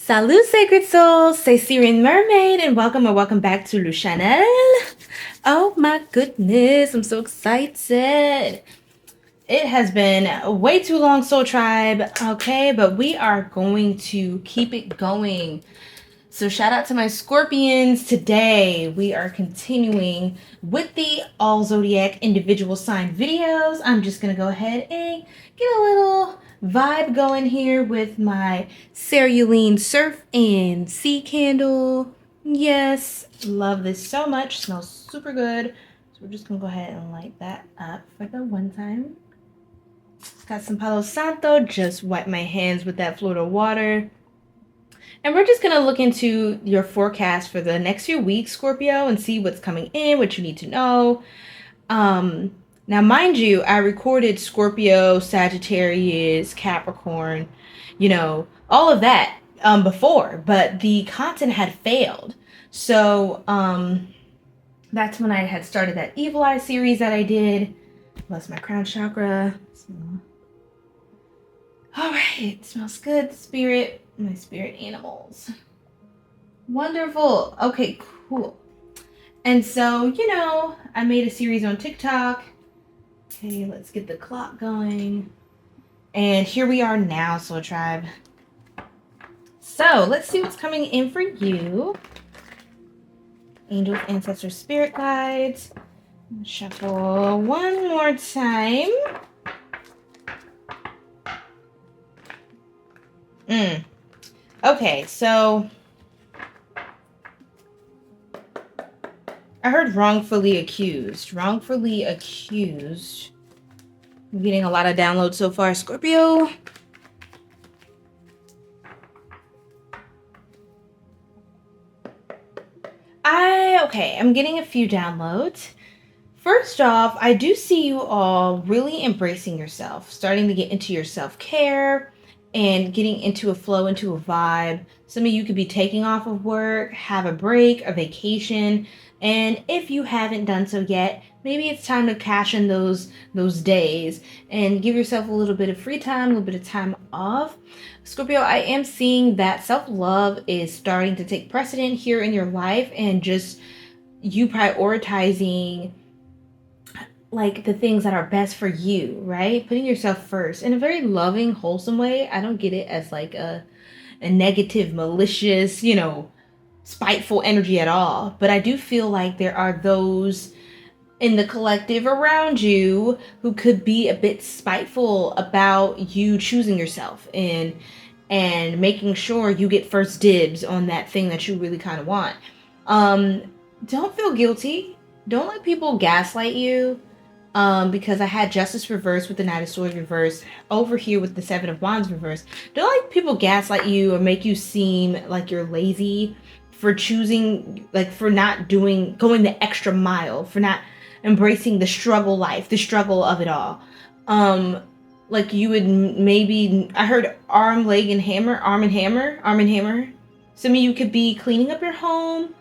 Salut, sacred souls! C'est Sirian Mermaid, and welcome back to the channel. Oh my goodness, I'm so excited. It has been way too long, Soul Tribe, okay? But we are going to keep it going. So shout out to my Scorpions. Today, we are continuing with the all zodiac individual sign videos. I'm just going to go ahead and get a little vibe going here with my Cerulean Surf and Sea Candle. Yes, love this so much. Smells super good. So we're just going to go ahead and light that up for the one time. Got some Palo Santo. Just wipe my hands with that Florida water. And we're just going to look into your forecast for the next few weeks, Scorpio, and see what's coming in, what you need to know. Now, mind you, I recorded Scorpio, Sagittarius, Capricorn, all of that before, but the content had failed. So that's when I had started that Evil Eye series that I did. Plus my crown chakra. So, all right, smells good, spirit. My spirit animals. Wonderful. Okay, cool. And so, I made a series on TikTok. Okay, let's get the clock going. And here we are now, Soul Tribe. So, let's see what's coming in for you. Angels, ancestors, spirit guides. Shuffle one more time. Okay, so I heard wrongfully accused. Wrongfully accused. I'm getting a lot of downloads so far, Scorpio. I'm getting a few downloads. First off, I do see you all really embracing yourself, starting to get into your self-care and getting into a flow, into a vibe. Some of you could be taking off of work, have a break, a vacation, and if you haven't done so yet, maybe it's time to cash in those days and give yourself a little bit of free time, a little bit of time off. Scorpio, I am seeing that self-love is starting to take precedent here in your life, and just you prioritizing like the things that are best for you, right? Putting yourself first in a very loving, wholesome way. I don't get it as like a negative, malicious, spiteful energy at all. But I do feel like there are those in the collective around you who could be a bit spiteful about you choosing yourself and making sure you get first dibs on that thing that you really kind of want. Don't feel guilty. Don't let people gaslight you. Because I had Justice reversed with the Knight of Swords reversed over here with the Seven of Wands reversed. Don't let people gaslight you or make you seem like you're lazy for choosing, like for not going the extra mile, for not embracing the struggle life, the struggle of it all. Like you would maybe, I heard arm and hammer. Some of you could be cleaning up your home,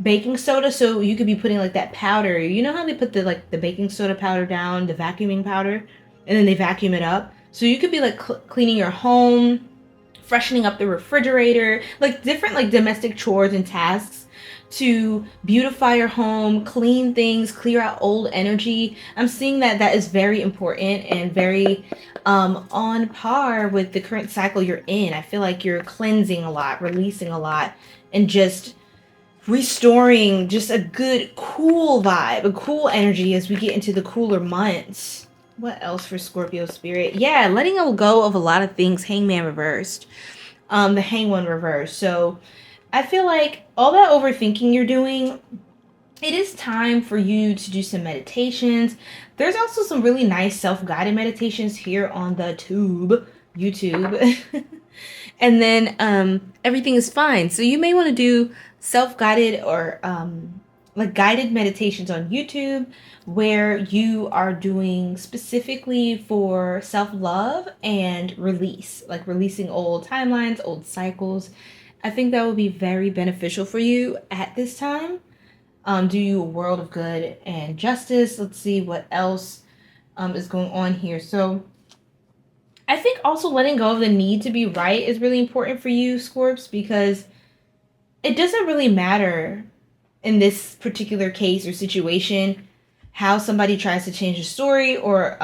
baking soda, so you could be putting like that powder. You know how they put the baking soda powder down, the vacuuming powder, and then they vacuum it up? So you could be like cleaning your home, freshening up the refrigerator, like different like domestic chores and tasks to beautify your home, clean things, clear out old energy. I'm seeing that is very important and very on par with the current cycle you're in. I feel like you're cleansing a lot, releasing a lot, and just restoring just a good, cool vibe, a cool energy as we get into the cooler months. What else for Scorpio spirit? Yeah, letting go of a lot of things. Hangman reversed. The Hanged One reversed. So I feel like all that overthinking you're doing, it is time for you to do some meditations. There's also some really nice self-guided meditations here on the YouTube. And then everything is fine. So you may want to do self-guided or like guided meditations on YouTube where you are doing specifically for self-love and release, like releasing old timelines, old cycles. I think that would be very beneficial for you at this time. Do you a world of good and justice. Let's see what else is going on here. So I think also letting go of the need to be right is really important for you, Scorps, because it doesn't really matter in this particular case or situation how somebody tries to change the story or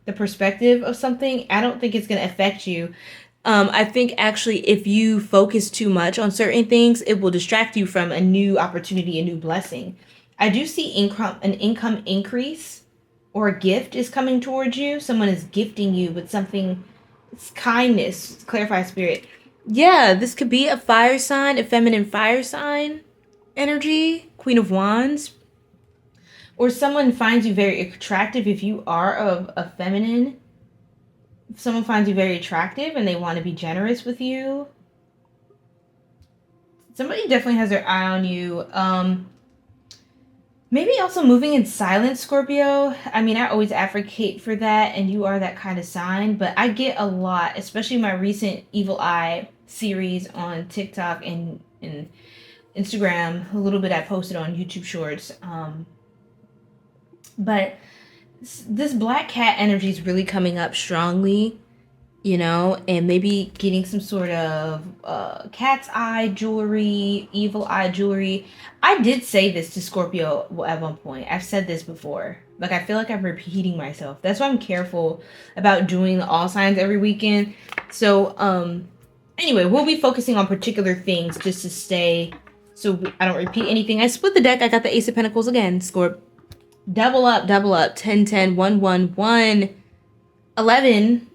the perspective of something. I don't think it's going to affect you. I think actually if you focus too much on certain things, it will distract you from a new opportunity, a new blessing. I do see an income increase or a gift is coming towards you. Someone is gifting you with something. It's kindness. Clarify spirit. Yeah, this could be a fire sign, a feminine fire sign energy, Queen of Wands. Or someone finds you very attractive if you are a feminine. If someone finds you very attractive and they want to be generous with you. Somebody definitely has their eye on you. Maybe also moving in silence, Scorpio. I mean, I always advocate for that, and you are that kind of sign. But I get a lot, especially my recent Evil Eye series on TikTok and Instagram. A little bit I posted on YouTube Shorts. But this black cat energy is really coming up strongly, you know, and maybe getting some sort of cat's eye jewelry, evil eye jewelry. I did say this to Scorpio at one point. I've said this before. Like, I feel like I'm repeating myself. That's why I'm careful about doing the all signs every weekend. So, anyway, we'll be focusing on particular things just to stay, so I don't repeat anything. I split the deck. I got the Ace of Pentacles again, Scorp. Double up, 10, 10, 1, 1, 1, 11.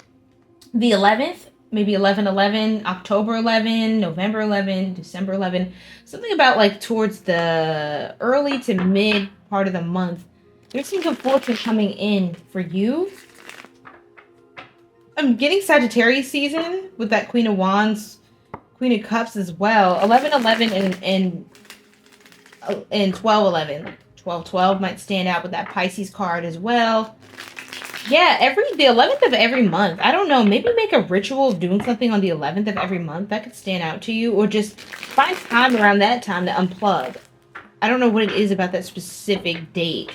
The 11th, maybe 11, 11, October 11, November 11, December 11. Something about like towards the early to mid part of the month. There's some good fortune coming in for you. I'm getting Sagittarius season with that Queen of Wands, Queen of Cups as well. 11, 11, and 12, 11. 12, 12 might stand out with that Pisces card as well. Yeah, the 11th of every month. I don't know. Maybe make a ritual of doing something on the 11th of every month. That could stand out to you. Or just find time around that time to unplug. I don't know what it is about that specific date.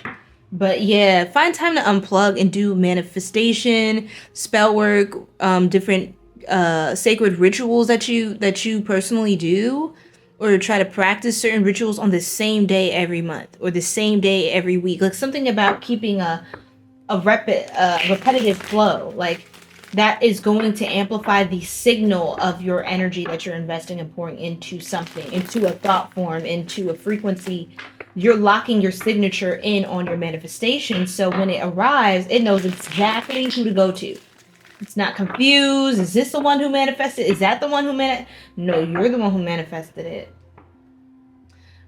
But yeah, find time to unplug and do manifestation, spell work, different sacred rituals that you personally do. Or try to practice certain rituals on the same day every month. Or the same day every week. Like something about keeping a repetitive flow, like that is going to amplify the signal of your energy that you're investing and pouring into something, into a thought form, into a frequency. You're locking your signature in on your manifestation, so when it arrives, it knows exactly who to go to. It's not confused. Is this the one who manifested? Is that the one who No, you're the one who manifested it.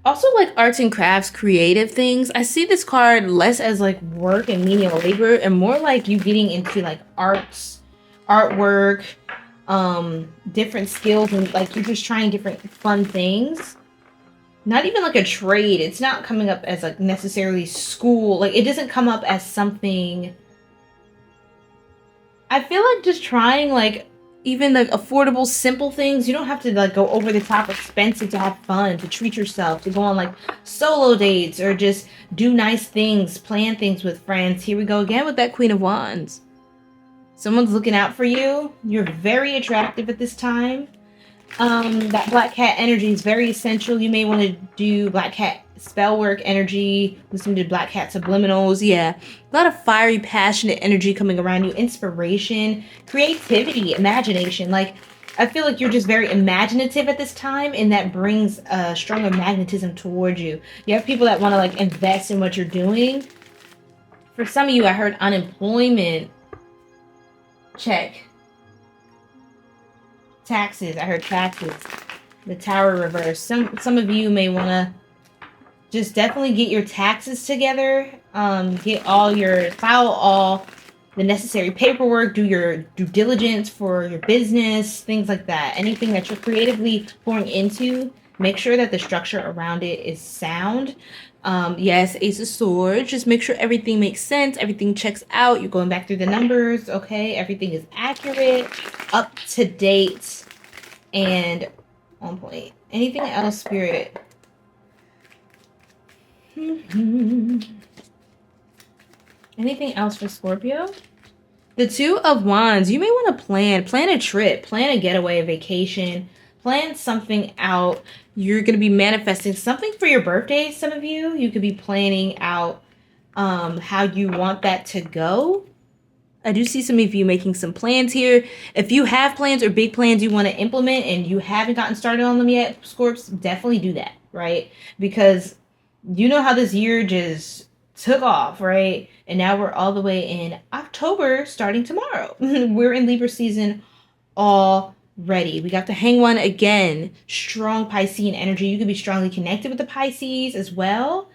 Also, like arts and crafts, creative things. I see this card less as like work and menial labor and more like you getting into like artwork, different skills, and like you're just trying different fun things. Not even like a trade. It's not coming up as like necessarily school. Like it doesn't come up as something. I feel like just trying like even like affordable, simple things. You don't have to like go over the top expensive to have fun, to treat yourself, to go on like solo dates or just do nice things, plan things with friends. Here we go again with that Queen of Wands. Someone's looking out for you. You're very attractive at this time. That black cat energy is very essential. You may want to do black cat spell work energy, listen to black cat subliminals. Yeah, a lot of fiery, passionate energy coming around you, inspiration, creativity, imagination. Like I feel like you're just very imaginative at this time, and that brings a stronger magnetism towards you. You have people that want to like invest in what you're doing. For some of you, I heard unemployment check. Taxes. I heard taxes. The Tower reverse. Some of you may want to just definitely get your taxes together. File all the necessary paperwork. Do your due diligence for your business. Things like that. Anything that you're creatively pouring into, make sure that the structure around it is sound. Yes, Ace of Swords. Just make sure everything makes sense. Everything checks out. You're going back through the numbers. Okay, everything is accurate, up to date, and on point. Anything else, Spirit? Anything else for Scorpio? The Two of Wands, you may want to plan a trip, plan a getaway, a vacation, plan something out. You're going to be manifesting something for your birthday. Some of you could be planning out how you want that to go. I do see some of you making some plans here. If you have plans or big plans you want to implement and you haven't gotten started on them yet, Scorps, definitely do that, right? Because you know how this year just took off, right? And now we're all the way in October starting tomorrow. We're in Libra season already. We got the Hang One again. Strong Piscean energy. You could be strongly connected with the Pisces as well.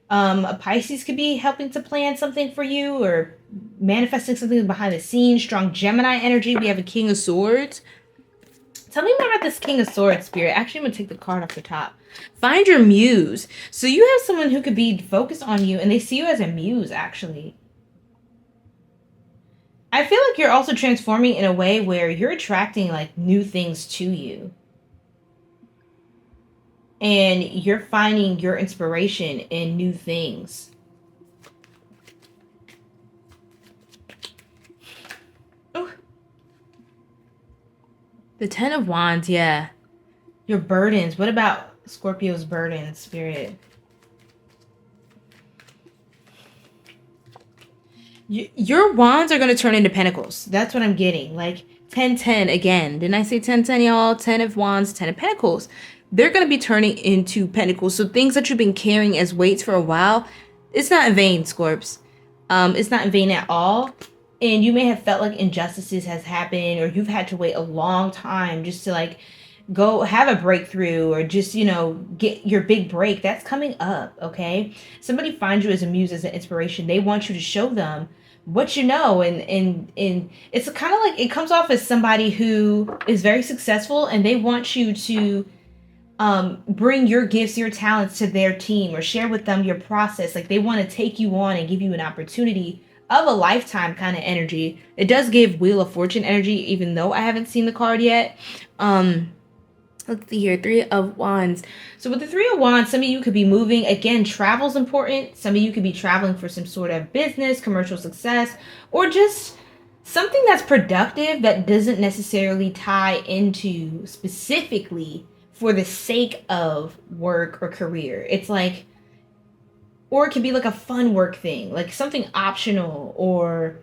A Pisces could be helping to plan something for you or manifesting something behind the scenes. Strong Gemini energy. We have a King of Swords. Tell me more about this King of Swords, Spirit. Actually, I'm going to take the card off the top. Find your muse. So you have someone who could be focused on you and they see you as a muse, actually. I feel like you're also transforming in a way where you're attracting like new things to you. And you're finding your inspiration in new things. Ooh. The Ten of Wands, yeah. Your burdens. What about Scorpio's burdens, Spirit? Your wands are going to turn into pentacles. That's what I'm getting. Like 10-10 again. Didn't I say 10-10, y'all? 10 of wands, 10 of pentacles. They're going to be turning into pentacles. So things that you've been carrying as weights for a while, it's not in vain, Scorps. It's not in vain at all. And you may have felt like injustices has happened or you've had to wait a long time just to like go have a breakthrough or just, you know, get your big break. That's coming up, okay? Somebody finds you as a muse, as an inspiration. They want you to show them what you know. And it's kind of like, it comes off as somebody who is very successful and they want you to bring your gifts, your talents to their team or share with them your process. Like they want to take you on and give you an opportunity of a lifetime kind of energy. It does give Wheel of Fortune energy, even though I haven't seen the card yet. Let's see here, Three of Wands. So with the Three of Wands, some of you could be moving. Again, travel's important. Some of you could be traveling for some sort of business, commercial success, or just something that's productive that doesn't necessarily tie into specifically for the sake of work or career. It's like, or it could be like a fun work thing, like something optional or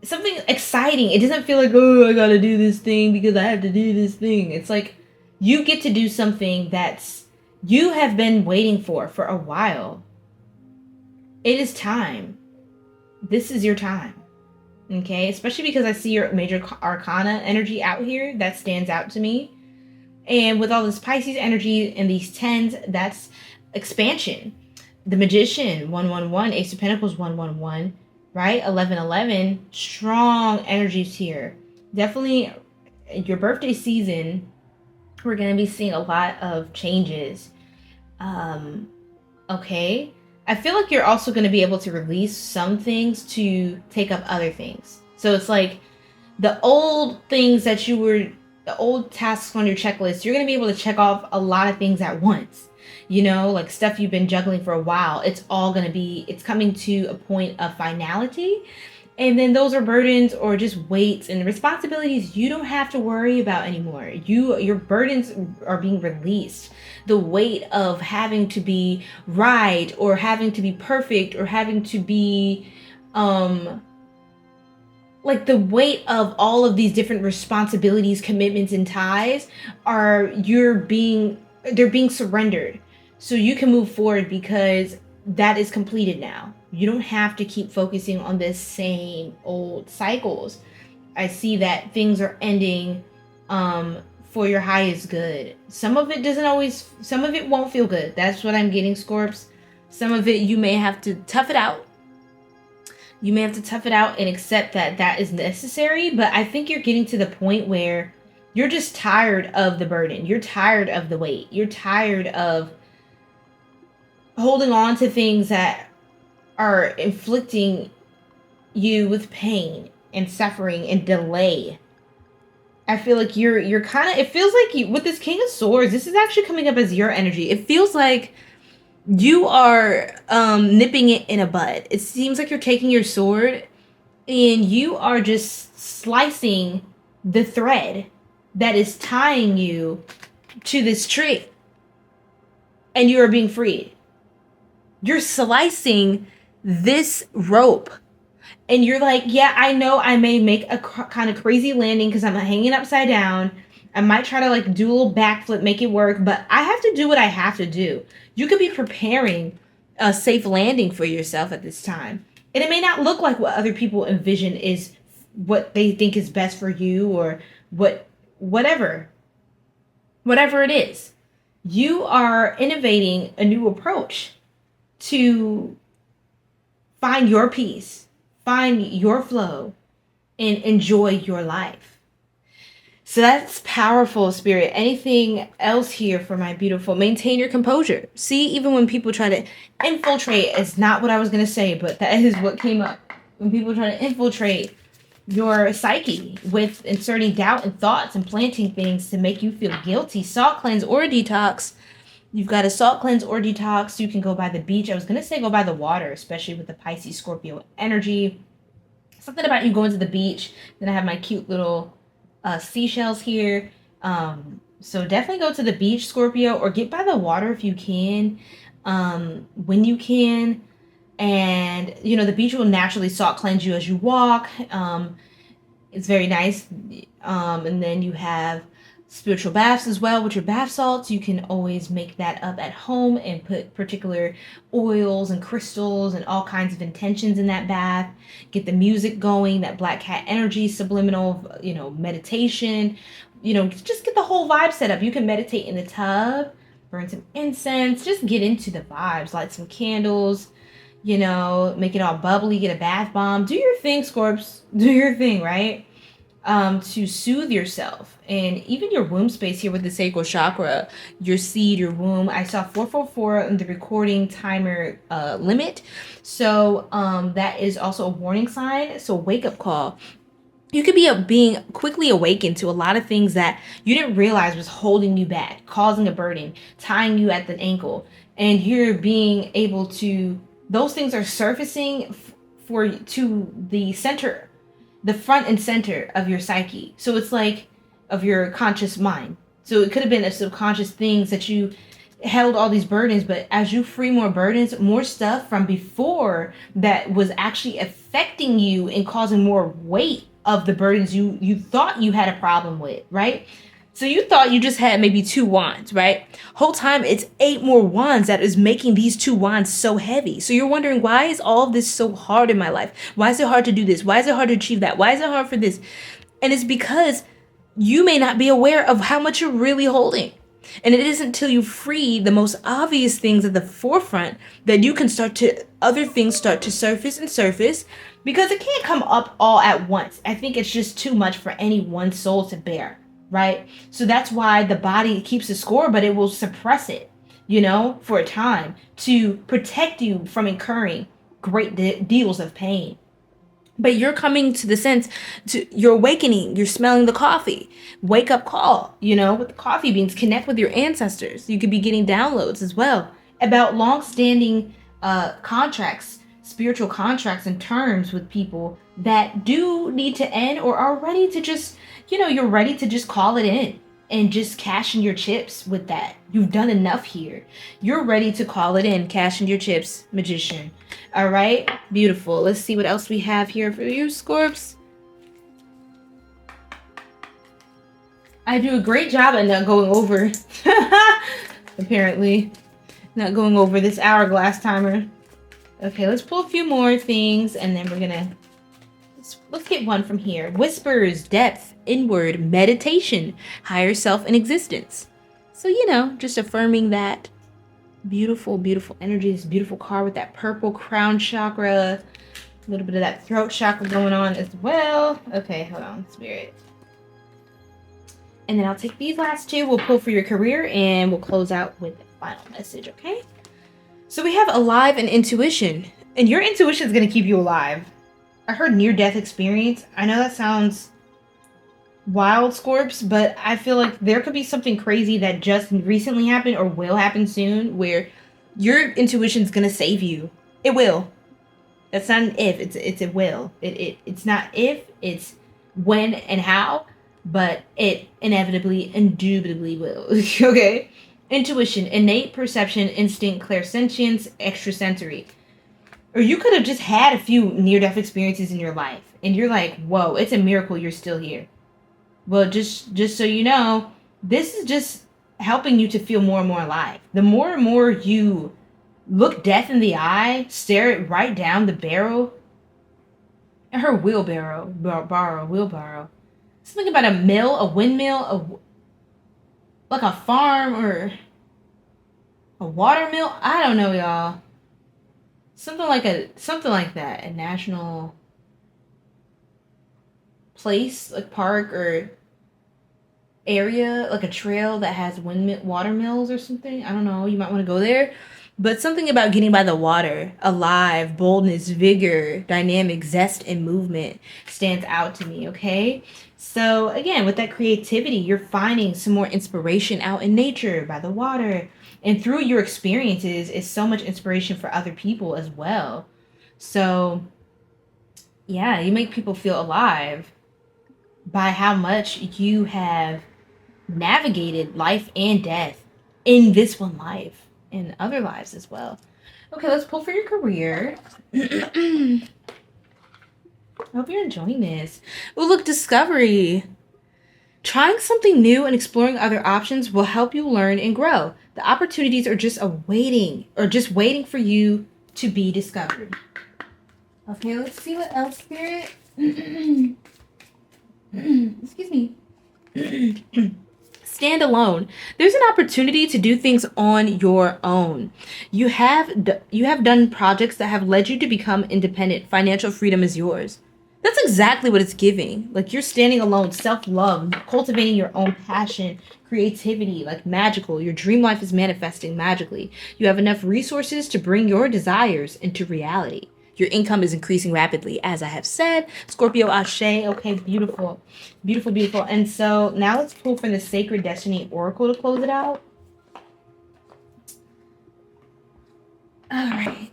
something exciting. It doesn't feel like, oh, I gotta do this thing because I have to do this thing. It's like you get to do something that's you have been waiting for a while. It is time. This is your time. Okay? Especially because I see your major arcana energy out here. That stands out to me. And with all this Pisces energy and these tens, that's expansion. The Magician, 111. Ace of Pentacles, 111. Right? 1111. Strong energies here. Definitely your birthday season, we're going to be seeing a lot of changes. Okay. I feel like you're also going to be able to release some things to take up other things. So it's like the old things that you were, the old tasks on your checklist, you're going to be able to check off a lot of things at once. You know, like stuff you've been juggling for a while. It's all going to be, it's coming to a point of finality. And then those are burdens or just weights and responsibilities you don't have to worry about anymore. Your burdens are being released. The weight of having to be right or having to be perfect or having to be, like the weight of all of these different responsibilities, commitments, and ties they're being surrendered. So you can move forward because that is completed now. You don't have to keep focusing on the same old cycles. I see that things are ending for your highest good. Some of it won't feel good. That's what I'm getting, Scorps. Some of it you may have to tough it out. You may have to tough it out and accept that that is necessary. But I think you're getting to the point where you're just tired of the burden. You're tired of the weight. You're tired of holding on to things that are inflicting you with pain and suffering and delay. I feel like you're kind of, it feels like with this King of Swords, this is actually coming up as your energy. It feels like you are nipping it in a bud. It seems like you're taking your sword and you are just slicing the thread that is tying you to this tree, and you are being freed. You're slicing this rope, and you're like, yeah, I know I may make a kind of crazy landing because I'm hanging upside down. I might try to like do a little backflip, make it work, but I have to do what I have to do. You could be preparing a safe landing for yourself at this time. And it may not look like what other people envision is what they think is best for you, or whatever it is. You are innovating a new approach to find your peace, find your flow, and enjoy your life. So that's powerful, Spirit. Anything else here for my beautiful? Maintain your composure. See, even when people try to infiltrate, it's not what I was going to say, but that is what came up. When people try to infiltrate your psyche with inserting doubt and thoughts and planting things to make you feel guilty. Salt cleanse or detox. You've got a salt cleanse or detox. You can go by the beach. I was going to say go by the water, especially with the Pisces Scorpio energy. Something about you going to the beach. Then I have my cute little seashells here. So definitely go to the beach, Scorpio, or get by the water if you can, when you can. And, you know, the beach will naturally salt cleanse you as you walk. It's very nice. And then you have spiritual baths as well with your bath salts. You can always make that up at home and put particular oils and crystals and all kinds of intentions in that bath. Get the music going, that black cat energy, subliminal, you know, meditation. You know, just get the whole vibe set up. You can meditate in the tub, burn some incense, just get into the vibes, light some candles, you know, make it all bubbly, get a bath bomb. Do your thing, Scorps. Do your thing, right? To soothe yourself. And even your womb space here with the sacral chakra, your seed, your womb. I saw 444 in the recording timer limit. So that is also a warning sign. So wake up call. You could be being quickly awakened to a lot of things that you didn't realize was holding you back, causing a burden, tying you at the ankle. And you're being able to, those things are surfacing to the center, the front and center of your psyche. So it's like of your conscious mind. So it could have been a subconscious things that you held all these burdens, but as you free more burdens, more stuff from before that was actually affecting you and causing more weight of the burdens you thought you had a problem with, right? So you thought you just had maybe 2 wands, right? Whole time it's 8 more wands that is making these 2 wands so heavy. So you're wondering, why is all of this so hard in my life? Why is it hard to do this? Why is it hard to achieve that? Why is it hard for this? And it's because you may not be aware of how much you're really holding. And it isn't until you free the most obvious things at the forefront that you can other things start to surface, because it can't come up all at once. I think it's just too much for any one soul to bear, right? So that's why the body keeps the score, but it will suppress it, you know, for a time to protect you from incurring great deals of pain. But you're coming to the sense, you're awakening, you're smelling the coffee. Wake up call, you know, with the coffee beans. Connect with your ancestors. You could be getting downloads as well about long-standing contracts, spiritual contracts and terms with people that do need to end or are ready to just, you know, you're ready to just call it in and just cash in your chips with that. You've done enough here. You're ready to call it in, cash in your chips, magician. All right, beautiful. Let's see what else we have here for you, Scorps. I do a great job at not going over, apparently, not going over this hourglass timer. Okay, let's pull a few more things, and then we're gonna, let's get one from here. Whispers, depth, inward, meditation, higher self and existence. So, you know, just affirming that beautiful, beautiful energy, this beautiful card with that purple crown chakra, a little bit of that throat chakra going on as well. Okay, hold on, Spirit. And then I'll take these last 2. We'll pull for your career, and we'll close out with the final message, okay? So we have alive and intuition, and your intuition is going to keep you alive. I heard near-death experience. I know that sounds wild, Scorps, but I feel like there could be something crazy that just recently happened or will happen soon where your intuition is going to save you. It will. That's not an if, it's a will. It's not if, it's when and how, but it inevitably, indubitably will. Okay? Intuition, innate perception, instinct, clairsentience, extrasensory. Or you could have just had a few near-death experiences in your life, and you're like, whoa, it's a miracle you're still here. Well, just so you know, this is just helping you to feel more and more alive. The more and more you look death in the eye, stare it right down the barrel, her wheelbarrow, wheelbarrow. Something about a mill, a windmill, like a farm or a water mill. I don't know, y'all. Something like that. A national place, like park or area, like a trail that has water mills or something. I don't know. You might want to go there. But something about getting by the water, alive, boldness, vigor, dynamic, zest, and movement stands out to me, okay? So again, with that creativity, you're finding some more inspiration out in nature, by the water. And through your experiences, it's so much inspiration for other people as well. So yeah, you make people feel alive by how much you have navigated life and death in this one life. In other lives as well. Okay, let's pull for your career. I hope you're enjoying this. Oh, look, discovery. Trying something new and exploring other options will help you learn and grow. The opportunities are just waiting for you to be discovered. Okay, let's see what else, Spirit. Excuse me. Stand alone. There's an opportunity to do things on your own. You have done projects that have led you to become independent. Financial freedom is yours. That's exactly what it's giving. Like you're standing alone, self-love, cultivating your own passion, creativity, like magical. Your dream life is manifesting magically. You have enough resources to bring your desires into reality. Your income is increasing rapidly, as I have said. Scorpio Ashe. Okay, beautiful. Beautiful, beautiful. And so now let's pull for the Sacred Destiny Oracle to close it out. All right.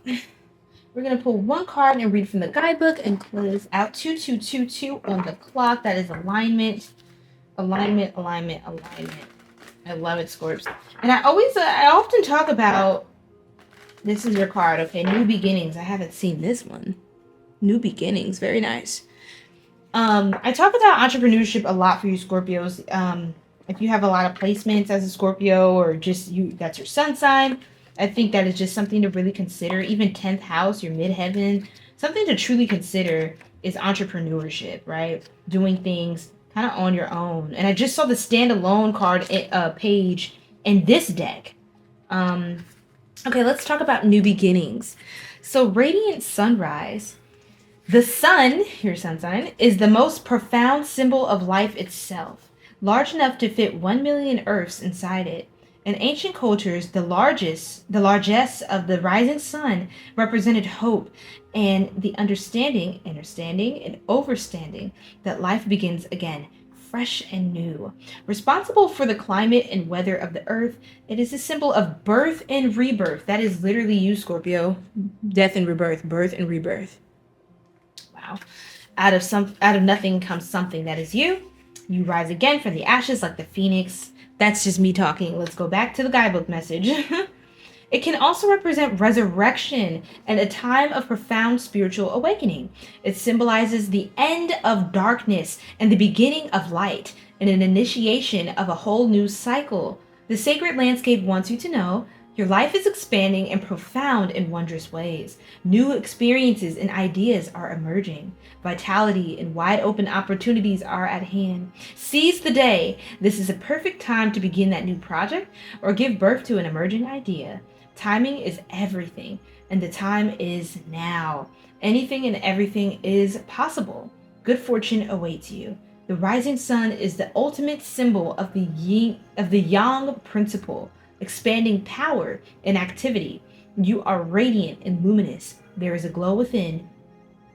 We're going to pull one card and read from the guidebook and close out 2222 on the clock. That is alignment. Alignment, alignment, alignment. I love it, Scorps. And I often talk about, this is your card, okay? New beginnings. I haven't seen this one. New beginnings. Very nice. I talk about entrepreneurship a lot for you, Scorpios. If you have a lot of placements as a Scorpio or just that's your sun sign, I think that is just something to really consider. Even 10th house, your midheaven, something to truly consider is entrepreneurship, right? Doing things kind of on your own. And I just saw the standalone card page in this deck. Okay, let's talk about new beginnings. So radiant sunrise. The sun, your sun sign, is the most profound symbol of life itself, large enough to fit 1 million earths inside it. In ancient cultures, the largesse of the rising sun represented hope and the understanding, and overstanding that life begins again, fresh and new. Responsible for the climate and weather of the earth, it is a symbol of birth and rebirth. That is literally you, Scorpio. Death and rebirth, birth and rebirth. Wow. Out of nothing comes something. That is you. You rise again from the ashes like the phoenix. That's just me talking. Let's go back to the guidebook message. It can also represent resurrection and a time of profound spiritual awakening. It symbolizes the end of darkness and the beginning of light, and an initiation of a whole new cycle. The sacred landscape wants you to know your life is expanding in profound and wondrous ways. New experiences and ideas are emerging. Vitality and wide open opportunities are at hand. Seize the day. This is a perfect time to begin that new project or give birth to an emerging idea. Timing is everything, and the time is now. Anything and everything is possible. Good fortune awaits you. The rising sun is the ultimate symbol of the yang principle, expanding power and activity. You are radiant and luminous. There is a glow within.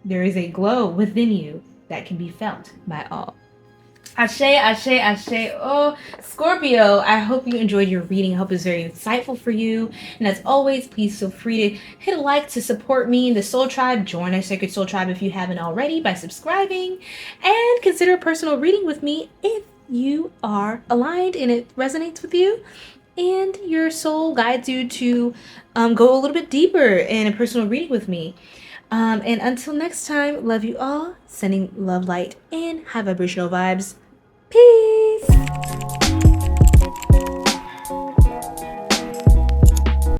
There is a glow within you that can be felt by all. Ashe, ashe, ashe. Oh, Scorpio, I hope you enjoyed your reading. I hope it's very insightful for you. And as always, please feel free to hit a like to support me in the Soul Tribe. Join our Sacred Soul Tribe if you haven't already by subscribing. And consider a personal reading with me if you are aligned and it resonates with you. And your soul guides you to go a little bit deeper in a personal reading with me. And until next time, love you all. Sending love, light, and high vibrational vibes.